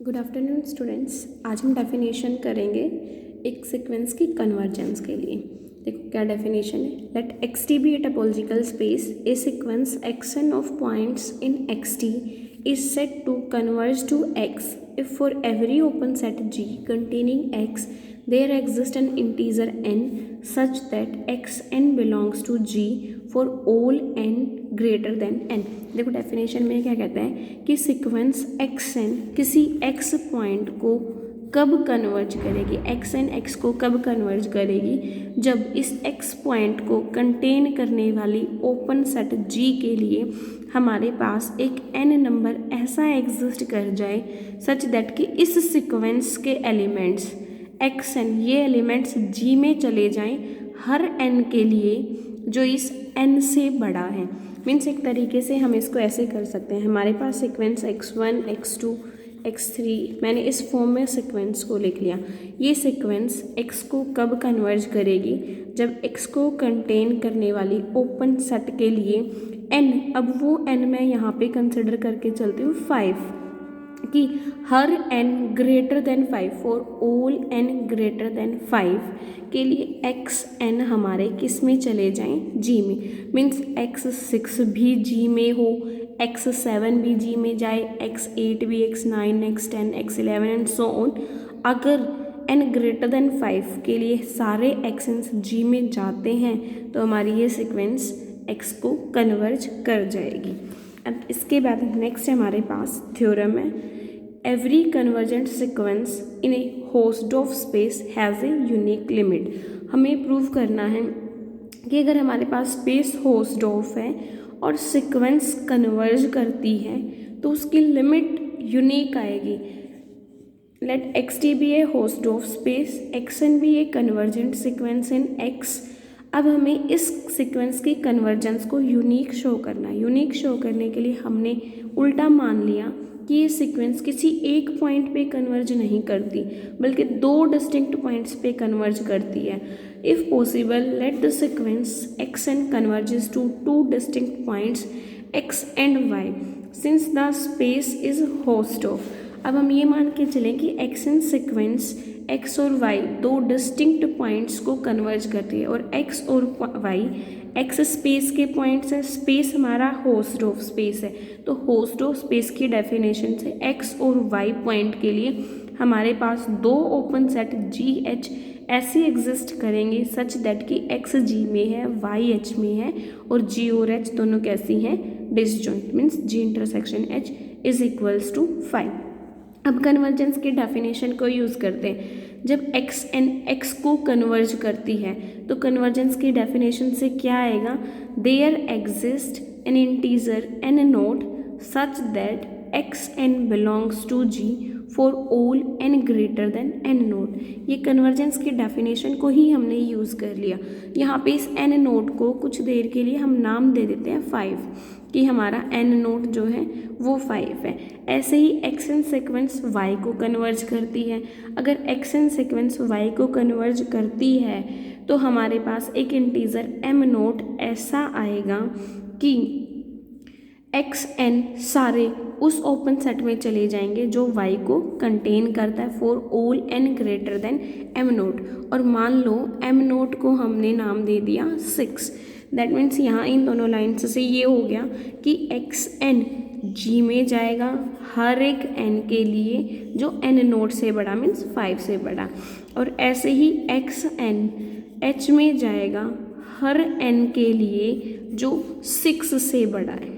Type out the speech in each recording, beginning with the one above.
Good afternoon students. आज हम definition करेंगे एक सीक्वेंस की कन्वर्जेंस के लिए। देखो क्या डेफिनेशन है। Let X T be a topological space a sequence X N of points in X T is set to converge to X if for every open set G containing X there exist N integer N such that x N belongs to G for all N greater than N. देखो definition में क्या कहता है कि sequence X N किसी X point को कब converge करेगी, एक्स एन एक्स को कब कन्वर्ज करेगी, जब इस एक्स पॉइंट को कंटेन करने वाली ओपन सेट जी के लिए हमारे पास एक एन नंबर ऐसा एग्जिस्ट कर जाए सच दैट कि इस सीक्वेंस के एलिमेंट्स एक्स एन ये एलिमेंट्स जी में चले जाएं हर एन के लिए जो इस एन से बड़ा है। मीन्स एक तरीके से हम इसको ऐसे कर सकते हैं, हमारे पास सीक्वेंस x1 x2 x3, मैंने इस फॉर्म में सीक्वेंस को लिख लिया। ये सीक्वेंस x को कब कन्वर्ज करेगी, जब x को कंटेन करने वाली ओपन सेट के लिए n, अब वो n मैं यहाँ पे कंसिडर करके चलती हूँ 5 कि हर n greater than 5 for all n greater than 5 के लिए एक्स एन हमारे किस में चले जाएं, जी में। मीन्स x6 भी जी में हो, x7 भी जी में जाए, x8 भी, x9 x10 x11 and so on. अगर n ग्रेटर देन 5 के लिए सारे एक्सेंस जी में जाते हैं तो हमारी ये सीक्वेंस x को कन्वर्ज कर जाएगी। अब इसके बाद नेक्स्ट हमारे पास थ्योरम है, every convergent sequence in a Hausdorff space has a unique limit. हमें प्रूव करना है कि अगर हमारे पास स्पेस होस्टडॉर्फ है और सीक्वेंस कन्वर्ज करती है तो उसकी लिमिट यूनिक आएगी। Let X T be a Hausdorff space, X N be a convergent sequence in X. अब हमें इस सीक्वेंस की कन्वर्जेंस को यूनिक शो करना है। यूनिक शो करने के लिए हमने उल्टा मान लिया कि ये सीक्वेंस किसी एक पॉइंट पे कन्वर्ज नहीं करती बल्कि दो डिस्टिंक्ट पॉइंट्स पे कन्वर्ज करती है। If possible let the sequence X N converges to two distinct points X and Y since the space is Hausdorff. अब हम ये मान के चलें कि एक्स एन सीक्वेंस एक्स और वाई दो डिस्टिंक्ट पॉइंट्स को कन्वर्ज करती है और एक्स और वाई एक्स स्पेस के पॉइंट्स है, स्पेस हमारा होस्टडॉर्फ स्पेस है। तो होस्टडॉर्फ स्पेस की डेफिनेशन से एक्स और वाई पॉइंट के लिए हमारे पास दो ओपन सेट जी एच ऐसे एग्जिस्ट करेंगे सच दैट कि एक्स जी में है, वाई एच में है और जी और एच दोनों कैसी हैं, disjoint. Means G intersection H is equals to 5। अब कन्वर्जेंस की डेफिनेशन को यूज़ करते हैं। जब एक्स एन एक्स को कन्वर्ज करती है तो कन्वर्जेंस की डेफिनेशन से क्या आएगा, there exist N integer N not such that x N belongs to G for all N greater than N not. ये कन्वर्जेंस की डेफिनेशन को ही हमने यूज़ कर लिया। यहाँ पे इस एन नोट को कुछ देर के लिए हम नाम दे देते हैं 5 कि हमारा एन नोट जो है वो 5 है। ऐसे ही एक्स एन सीक्वेंस वाई को कन्वर्ज करती है। अगर एक्स एन सीक्वेंस वाई को कन्वर्ज करती है तो हमारे पास एक इंटीजर एम नोट ऐसा आएगा कि एक्स एन सारे उस ओपन सेट में चले जाएंगे जो वाई को कंटेन करता है for all N greater than M not. और मान लो एम नोट को हमने नाम दे दिया 6। दैट मीन्स यहाँ इन दोनों लाइन्स से ये हो गया कि एक्स एन जी में जाएगा हर एक एन के लिए जो एन नोट से बड़ा मीन्स 5 से बड़ा, और ऐसे ही एक्स एन एच में जाएगा हर एन के लिए जो 6 से बड़ा है।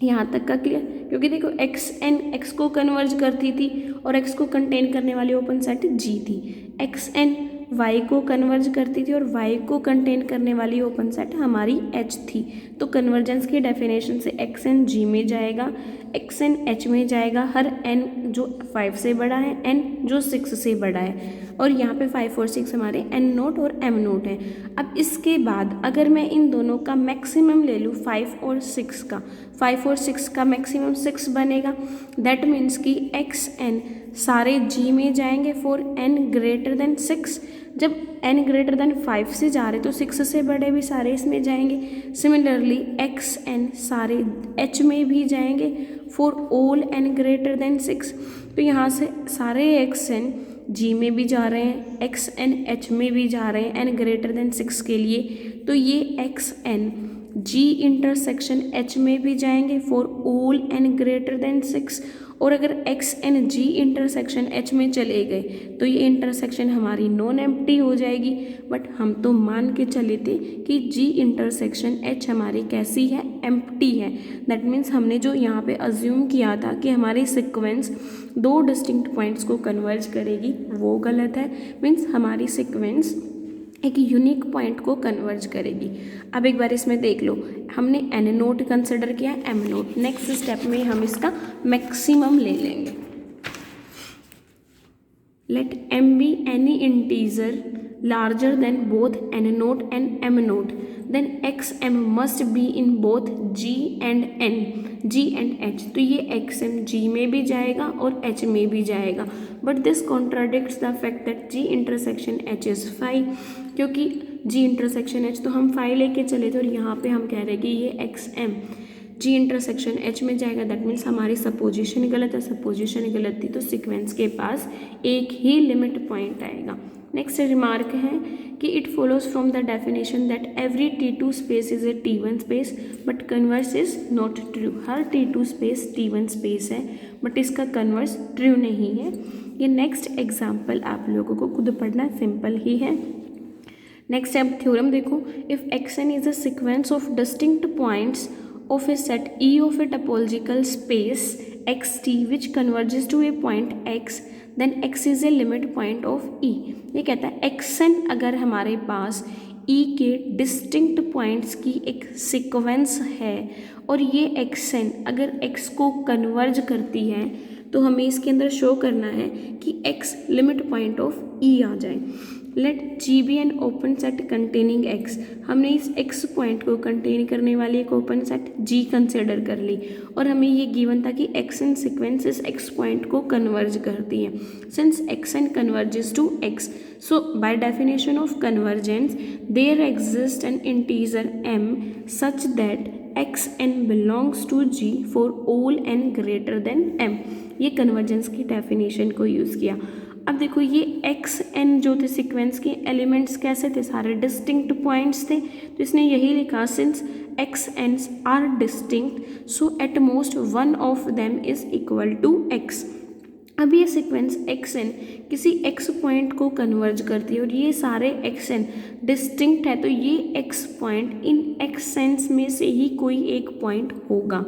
यहाँ तक का क्लियर, क्योंकि देखो एक्स एन एक्स को कन्वर्ज करती थी और एक्स को कंटेन करने वाली ओपन सेट जी थी, एक्स एन वाई को कन्वर्ज करती थी और वाई को कंटेन करने वाली ओपन सेट हमारी एच थी। तो कन्वर्जेंस की डेफिनेशन से एक्स एन जी में जाएगा, एक्स एन एच में जाएगा हर एन जो 5 से बड़ा है, एन जो 6 से बड़ा है, और यहाँ पे 5 और 6 हमारे एन नोट और एम नोट है। अब इसके बाद अगर मैं इन दोनों का मैक्सिमम ले लूँ 5 और 6 का, 5 और 6 का मैक्सिमम 6 बनेगा। दैट मीन्स कि एक्स एन सारे जी में जाएंगे फॉर एन ग्रेटर देन 6। जब n ग्रेटर देन 5 से जा रहे तो 6 से बड़े भी सारे इसमें जाएंगे। सिमिलरली एक्स एन सारे h में भी जाएंगे for all n greater than 6। तो यहाँ से सारे एक्स एन जी में भी जा रहे हैं, एक्स एन एच में भी जा रहे हैं एन ग्रेटर देन 6 के लिए, तो ये x n G intersection H में भी जाएंगे for all N greater than 6। और अगर x n G intersection H में चले गए तो ये इंटरसेक्शन हमारी नॉन एम्प्टी हो जाएगी। बट हम तो मान के चले थे कि जी इंटरसेक्शन एच हमारी कैसी है, एम्प्टी है। दैट मीन्स हमने जो यहाँ पे अज्यूम किया था कि हमारी सीक्वेंस दो डिस्टिंक्ट पॉइंट्स को कन्वर्ज करेगी, वो गलत है। मीन्स हमारी सीक्वेंस एक यूनिक पॉइंट को कन्वर्ज करेगी। अब एक बार इसमें देख लो, हमने एन नोट कंसिडर किया, एम नोट। नेक्स्ट स्टेप में हम इसका मैक्सिमम ले लेंगे। Let m be any integer larger than both n naught and m naught, then xm must be in both g and h। तो ये xm g में भी जाएगा और h में भी जाएगा, but this contradicts the fact that g intersection h is phi, क्योंकि g intersection h तो हम phi लेके चले थे और यहाँ पे हम कह रहे हैं कि ये xm जी इंटरसेक्शन एच में जाएगा। दैट मीन्स हमारी सपोजिशन गलत है, सपोजिशन गलत थी तो सीक्वेंस के पास एक ही लिमिट पॉइंट आएगा। नेक्स्ट रिमार्क है कि it follows from the definition that every T2 space is a T1 space but converse is not true. Her T2 space T1 space है बट इसका कन्वर्स ट्रू नहीं है। ये नेक्स्ट एग्जाम्पल आप लोगों को खुद पढ़ना, सिंपल ही है। नेक्स्ट अब थ्योरम देखो, if xn is a sequence of distinct points of a set E of a topological space xt which converges to a point x, then x is a limit point of E। ये कहता है xn अगर हमारे पास E के distinct points की एक sequence है और ये xn अगर x को कन्वर्ज करती है तो हमें इसके अंदर शो करना है कि x limit point of E आ जाए। Let G be an open set containing x, हमने इस एक्स पॉइंट को कंटेन करने वाली एक ओपन सेट जी कंसिडर कर ली और हमें ये गिवन था कि एक्स एन सीक्वेंस इस एक्स पॉइंट को कन्वर्ज करती है। Since x N converges to x, so by definition of convergence there exist N integer m such that x N belongs to G for all N greater than m. ये convergence की definition को use किया। अब देखो ये x N जो थे sequence के एलिमेंट्स कैसे थे, सारे डिस्टिंक्ट पॉइंट्स थे, तो इसने यही लिखा since X Ns are distinct so at most one of them is equal to X. अब ये सीक्वेंस एक्स एन किसी एक्स पॉइंट को कन्वर्ज करती है और ये सारे एक्स एन डिस्टिंक्ट है, तो ये एक्स पॉइंट इन एक्स एन्स में से ही कोई एक पॉइंट होगा।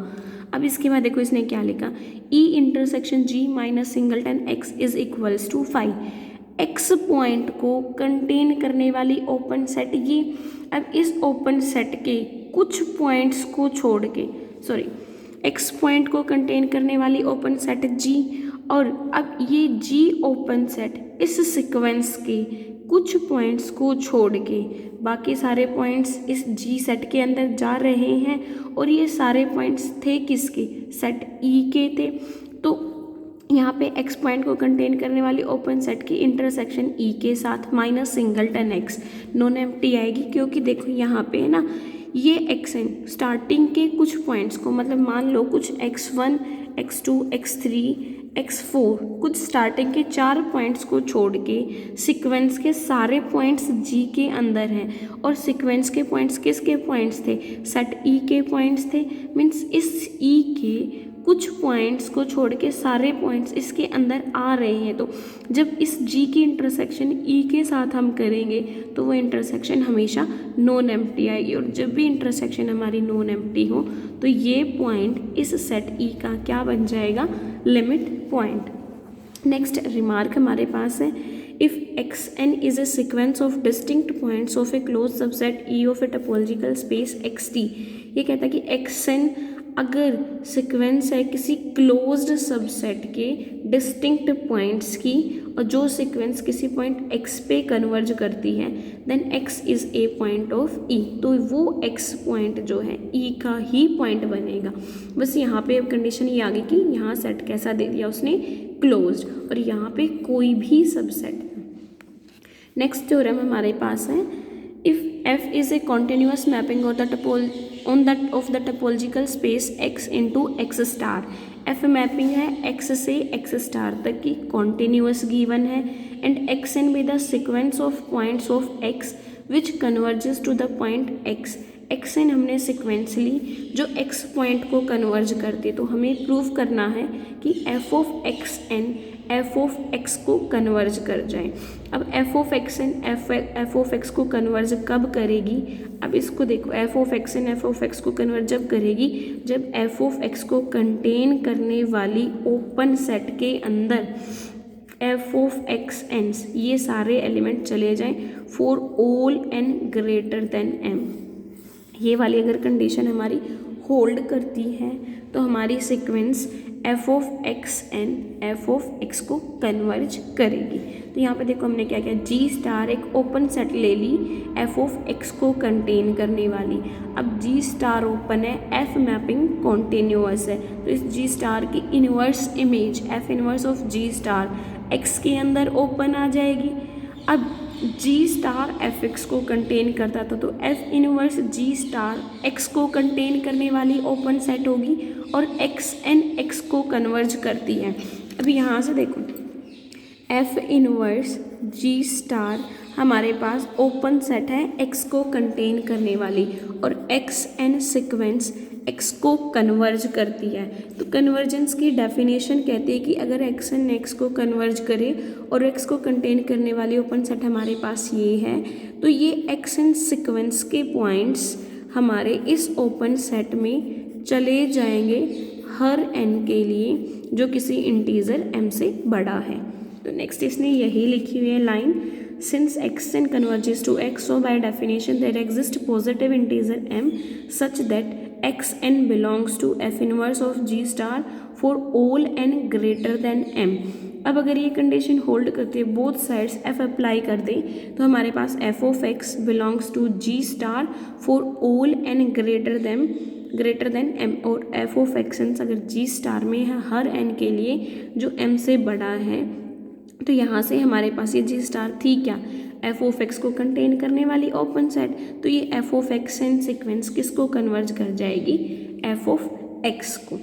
अब इसके बाद देखो इसने क्या लिखा, E intersection G minus singleton x is equals to five. X point को कंटेन करने वाली ओपन सेट ये, अब इस ओपन सेट के कुछ पॉइंट्स को छोड़ के, सॉरी एक्स पॉइंट को कंटेन करने वाली ओपन सेट जी, और अब ये जी ओपन सेट इस सीक्वेंस के कुछ पॉइंट्स को छोड़ के बाकी सारे पॉइंट्स इस जी सेट के अंदर जा रहे हैं और ये सारे पॉइंट्स थे किसके, सेट ई के थे। तो यहाँ पे एक्स पॉइंट को कंटेन करने वाली ओपन सेट की इंटरसेक्शन ई के साथ minus singleton x non empty आएगी, क्योंकि देखो यहाँ पे है ना ये एक्स एन स्टार्टिंग के कुछ पॉइंट्स को, मतलब मान लो कुछ x1 x2 x3 x4 कुछ स्टार्टिंग के 4 पॉइंट्स को छोड़ के सीक्वेंस के सारे पॉइंट्स जी के अंदर हैं और सीक्वेंस के पॉइंट्स किसके पॉइंट्स थे, सेट ई के पॉइंट्स थे। मीन्स इस ई के कुछ पॉइंट्स को छोड़ के सारे पॉइंट्स इसके अंदर आ रहे हैं, तो जब इस जी की इंटरसेक्शन ई के साथ हम करेंगे तो वो इंटरसेक्शन हमेशा नॉन एम्प्टी आएगी, और जब भी इंटरसेक्शन हमारी नॉन एम्प्टी हो तो ये पॉइंट इस सेट ई का क्या बन जाएगा, लिमिट पॉइंट। नेक्स्ट रिमार्क हमारे पास है, if x n is a sequence of distinct points of a close subset E of a topological space X T. ये कहता है कि एक्स एन अगर सीक्वेंस है किसी क्लोज्ड सबसेट के डिस्टिंक्ट पॉइंट्स की और जो सीक्वेंस किसी पॉइंट x पे कन्वर्ज करती है, then x is a point of E, तो वो x पॉइंट जो है E का ही पॉइंट बनेगा। बस यहाँ पे अब कंडीशन ये आ गई कि यहाँ सेट कैसा दे दिया उसने, क्लोज्ड, और यहाँ पे कोई भी सबसेट। नेक्स्ट थ्योरम हमारे पास है, if F is a continuous mapping of the topological space X into X star f mapping है एक्स से एक्स स्टार तक की, कॉन्टिन्यूअस गिवन है, and x N be the sequence of points of X which converges to the point x. X n हमने sequence ली जो x point को converge करती है, तो हमें प्रूव करना है कि f of x n f of x को कन्वर्ज कर जाए। अब f of x n f of x को कन्वर्ज कब करेगी, अब इसको देखो, f of x n f of x को कन्वर्ज जब करेगी जब एफ ऑफ एक्स को कंटेन करने वाली ओपन सेट के अंदर एफ ऑफ एक्स एन ये सारे एलिमेंट चले जाएं for all N greater than m. ये वाली अगर कंडीशन हमारी होल्ड करती है तो हमारी sequence f of x n f of x को कन्वर्ज करेगी। तो यहाँ पे देखो हमने क्या किया, जी स्टार एक ओपन सेट ले ली एफ ऑफ एक्स को कंटेन करने वाली। अब जी स्टार ओपन है, एफ मैपिंग कॉन्टिन्यूअस है, तो इस जी स्टार की inverse image f inverse of G star X के अंदर ओपन आ जाएगी। अब जी स्टार एफ एक्स को कंटेन करता था, तो एफ इनवर्स जी स्टार एक्स को कंटेन करने वाली ओपन सेट होगी और एक्स एन एक्स को कन्वर्ज करती है। अभी यहाँ से देखो, एफ इनवर्स जी स्टार हमारे पास ओपन सेट है एक्स को कंटेन करने वाली, और एक्स एन सिक्वेंस एक्स को कन्वर्ज करती है। तो कन्वर्जेंस की डेफिनेशन कहती है कि अगर एक्स एन एक्स को कन्वर्ज करे और एक्स को कंटेन करने वाली ओपन सेट हमारे पास ये है, तो ये एक्स एन सिक्वेंस के पॉइंट्स हमारे इस ओपन सेट में चले जाएंगे हर एन के लिए जो किसी इंटीजर एम से बड़ा है। तो नेक्स्ट इसने यही लिखी हुई है line, since xn converges to x, so by definition there exists positive integer m such that xn belongs to f inverse of g star for all n greater than m। अब अगर ये condition hold करती है, both sides f apply कर दें, तो हमारे पास f of x belongs to g star for all n greater than m, और f of x अगर g स्टार में है हर n के लिए जो m से बड़ा है, तो यहाँ से हमारे पास ये जी स्टार थी क्या, एफ ऑफ एक्स को कंटेन करने वाली ओपन सेट, तो ये f of x n sequence किसको कन्वर्ज कर जाएगी, एफ ऑफ एक्स को।